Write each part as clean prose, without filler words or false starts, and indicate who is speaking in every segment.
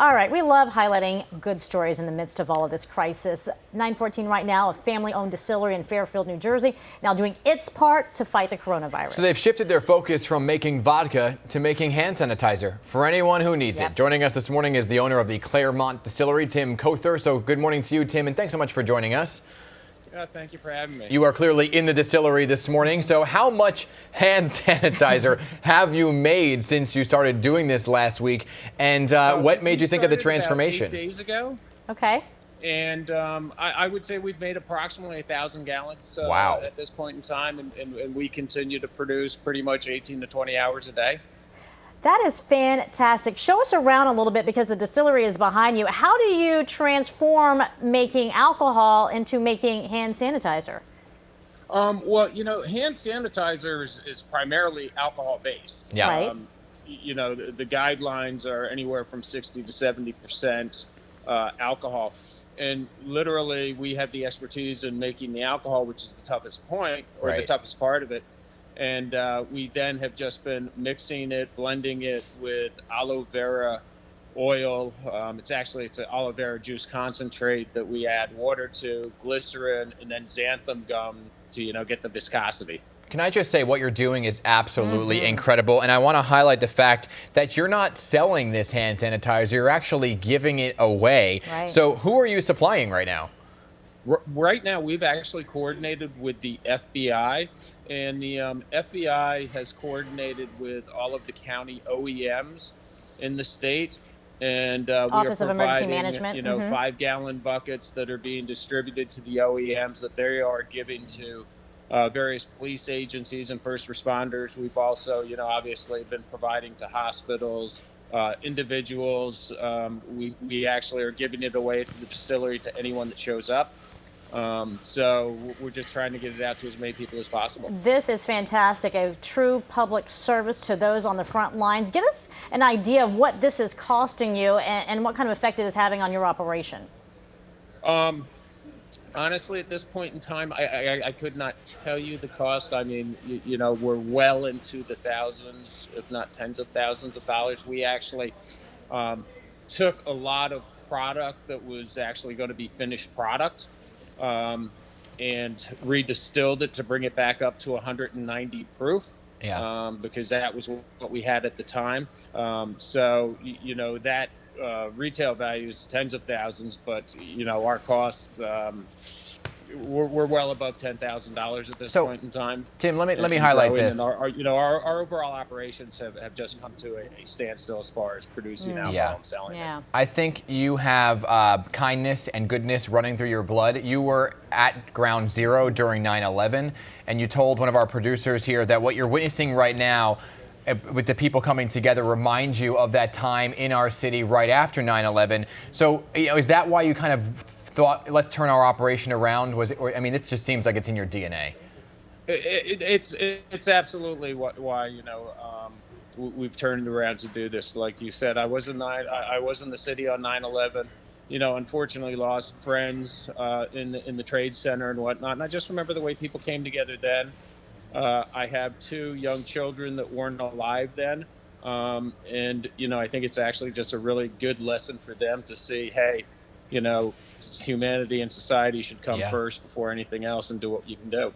Speaker 1: All right, we love highlighting good stories in the midst of all of this crisis. 914 right now, a family-owned distillery in Fairfield, New Jersey, now doing its part to fight the coronavirus.
Speaker 2: So they've shifted their focus from making vodka to making hand sanitizer for anyone who needs it. Joining us this morning is the owner of the Claremont Distillery, Tim Cother. So good morning to you, Tim, and thanks so much for joining us.
Speaker 3: Thank you for having me.
Speaker 2: You are clearly in the distillery this morning. So how much hand sanitizer have you made since you started doing this last week? And what made you think of the transformation?
Speaker 3: About 8 days ago.
Speaker 1: Okay.
Speaker 3: And I would say we've made approximately 1,000 gallons
Speaker 2: wow.
Speaker 3: At this point in time. And we continue to produce pretty much 18 to 20 hours a day.
Speaker 1: That is fantastic. Show us around a little bit because the distillery is behind you. How do you transform making alcohol into making hand sanitizer?
Speaker 3: Well, hand sanitizer is primarily alcohol-based.
Speaker 2: Yeah.
Speaker 1: Right.
Speaker 3: The guidelines are anywhere from 60 to 70% alcohol. And literally, we have the expertise in making the alcohol, which is the toughest point, or the toughest part of it. And we then have just been mixing it, blending it with aloe vera oil. It's an aloe vera juice concentrate that we add water to, glycerin, and then xanthan gum to, get the viscosity.
Speaker 2: Can I just say what you're doing is absolutely incredible. And I want to highlight the fact that you're not selling this hand sanitizer. You're actually giving it away.
Speaker 1: Right.
Speaker 2: So who are you supplying right now?
Speaker 3: Right now, we've actually coordinated with the FBI, and the FBI has coordinated with all of the county OEMs in the state. And we
Speaker 1: Office
Speaker 3: are
Speaker 1: of Emergency
Speaker 3: providing,
Speaker 1: Management.
Speaker 3: 5-gallon buckets that are being distributed to the OEMs that they are giving to various police agencies and first responders. We've also, obviously been providing to hospitals, individuals. We actually are giving it away to the distillery to anyone that shows up. So we're just trying to get it out to as many people as possible.
Speaker 1: This is fantastic, a true public service to those on the front lines. Give us an idea of what this is costing you and what kind of effect it is having on your operation.
Speaker 3: Honestly, at this point in time, I could not tell you the cost. I mean, we're well into the thousands, if not tens of thousands of dollars. We actually took a lot of product that was actually going to be finished product and redistilled it to bring it back up to 190 proof.
Speaker 2: Yeah.
Speaker 3: Because that was what we had at the time. So, that retail value is tens of thousands, but, our costs, we're well above $10,000 at this point in time.
Speaker 2: Tim, let me highlight this.
Speaker 3: And our overall operations have just come to a standstill as far as producing alcohol and selling it.
Speaker 2: I think you have kindness and goodness running through your blood. You were at ground zero during 9/11, and you told one of our producers here that what you're witnessing right now with the people coming together reminds you of that time in our city right after 9/11. So, is that why you kind of thought, let's turn our operation around? This just seems like it's in your DNA.
Speaker 3: It's absolutely why we've turned around to do this. Like you said, I was in the city on 9/11. Unfortunately lost friends in the trade center and whatnot. And I just remember the way people came together then. I have 2 young children that weren't alive then. And I think it's actually just a really good lesson for them to see, hey, humanity and society should come first before anything else, and do what you can do.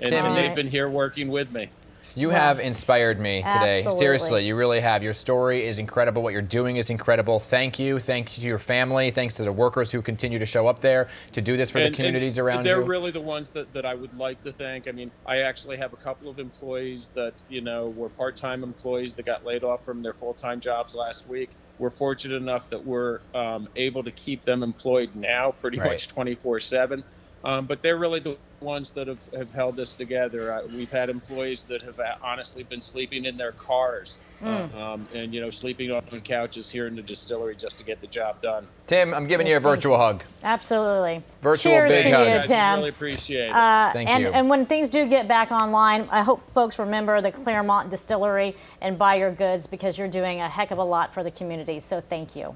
Speaker 3: And they've been here working with me.
Speaker 2: You have inspired me today.
Speaker 1: Absolutely.
Speaker 2: Seriously, you really have. Your story is incredible. What you're doing is incredible. Thank you. Thank you to your family. Thanks to the workers who continue to show up there to do this for the communities around you.
Speaker 3: They're really the ones that I would like to thank. I mean, I actually have a couple of employees that, were part-time employees that got laid off from their full-time jobs last week. We're fortunate enough that we're able to keep them employed now pretty much 24/7. But they're really the ones that have held us together. We've had employees that have honestly been sleeping in their cars and, sleeping on couches here in the distillery just to get the job done.
Speaker 2: Tim, I'm giving you a virtual hug.
Speaker 1: Absolutely.
Speaker 2: Virtual
Speaker 1: Cheers
Speaker 2: big
Speaker 1: to
Speaker 2: hug.
Speaker 1: you,
Speaker 3: Guys,
Speaker 1: Tim.
Speaker 3: I really appreciate it.
Speaker 2: Thank you.
Speaker 1: And when things do get back online, I hope folks remember the Claremont Distillery and buy your goods because you're doing a heck of a lot for the community. So thank you.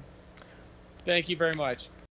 Speaker 3: Thank you very much.